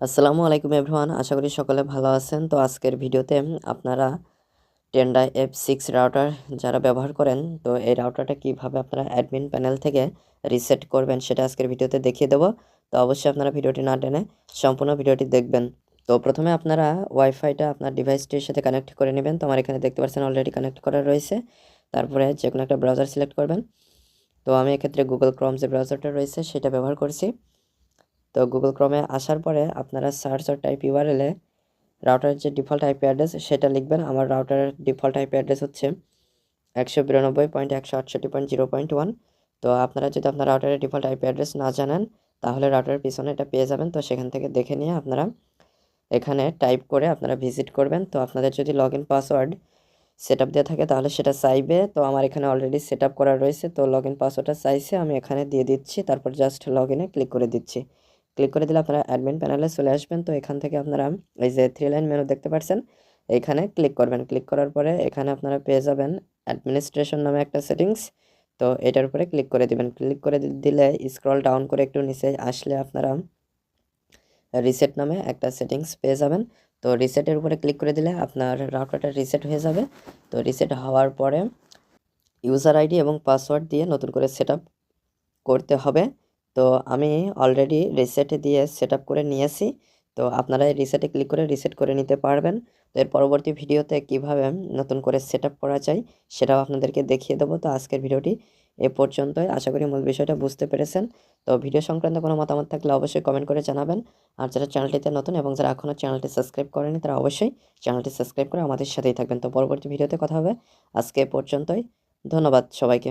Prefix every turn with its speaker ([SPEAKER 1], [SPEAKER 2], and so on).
[SPEAKER 1] আসসালামু আলাইকুম এভরিওয়ান, আশা করি সকলে ভালো আছেন। তো আজকের ভিডিওতে আপনারা টেন্ডা F6 রাউটার যারা ব্যবহার করেন, তো এই রাউটারটা কিভাবে আপনারা অ্যাডমিন প্যানেল থেকে রিসেট করবেন সেটা আজকের ভিডিওতে দেখিয়ে দেবো। তো অবশ্যই আপনারা ভিডিওটি না টেনে সম্পূর্ণ ভিডিওটি দেখবেন। তো প্রথমে আপনারা ওয়াইফাইটা আপনার ডিভাইসটির সাথে কানেক্ট করে নেবেন। তো আমার এখানে দেখতে পাচ্ছেন অলরেডি কানেক্ট করা রয়েছে। তারপরে যে কোনো একটা ব্রাউজার সিলেক্ট করবেন। তো আমি এক্ষেত্রে গুগল ক্রোম যে ব্রাউজারটা রয়েছে সেটা ব্যবহার করছি। তো গুগল ক্রোমে আসার পরে আপনারা সার্চ আর টাইপ ইউআরএলে রাউটারের যে ডিফল্ট আইপি অ্যাড্রেস সেটা লিখবেন। আমার রাউটারের ডিফল্ট আইপি অ্যাড্রেস হচ্ছে 192.168.0.1। তো আপনারা যদি আপনার রাউটারের ডিফল্ট আইপি অ্যাড্রেস না জানেন তাহলে রাউটারের পিছনে এটা পেয়ে যাবেন। তো সেখান থেকে দেখে নিয়ে আপনারা এখানে টাইপ করে আপনারা ভিজিট করবেন। তো আপনাদের যদি log in password set up দেওয়া থাকে তাহলে সেটা চাইবে। তো আমার এখানে অলরেডি সেট আপ করা রয়েছে, তো লগ ইন পাসওয়ার্ডটা চাইছে, আমি এখানে দিয়ে দিচ্ছি। তারপর জাস্ট লগ ইনে ক্লিক করে দিচ্ছি। ক্লিক করে দিলে আপনারা অ্যাডমিন প্যানেলে চলে আসবেন। তো এখান থেকে আপনারা এই যে 3 লাইন মেনু দেখতে পাচ্ছেন, এইখানে ক্লিক করবেন। ক্লিক করার পরে এখানে আপনারা পেয়ে যাবেন অ্যাডমিনিস্ট্রেশন নামে একটা সেটিংস। তো এটার উপরে ক্লিক করে দিবেন। ক্লিক করে দিলে স্ক্রল ডাউন করে একটু নিচে আসলে আপনারা রিসেট নামে একটা সেটিংস পেয়ে যাবেন। তো রিসেটের উপরে ক্লিক করে দিলে আপনার রাউটারটা রিসেট হয়ে যাবে। তো রিসেট হওয়ার পরে ইউজার আইডি এবং পাসওয়ার্ড দিয়ে নতুন করে সেট করতে হবে। তো আমি অলরেডি রিসেট দিয়ে সেট করে নিয়েছি। তো আপনারা এই রিসেটে ক্লিক করে রিসেট করে নিতে পারবেন। তো এর পরবর্তী ভিডিওতে কিভাবে নতুন করে সেট করা যায় সেটাও আপনাদেরকে দেখিয়ে দেবো। তো আজকের ভিডিওটি এ পর্যন্তই, আশা করি মূল বিষয়টা বুঝতে পেরেছেন। তো ভিডিও সংক্রান্ত কোনো মতামত থাকলে অবশ্যই কমেন্ট করে জানাবেন। আর যারা চ্যানেলটিতে নতুন এবং যারা এখনও চ্যানেলটি সাবস্ক্রাইব করেনি তারা অবশ্যই চ্যানেলটি সাবস্ক্রাইব করে আমাদের সাথেই থাকবেন। তো পরবর্তী ভিডিওতে কথা হবে। আজকে এ পর্যন্তই, ধন্যবাদ সবাইকে।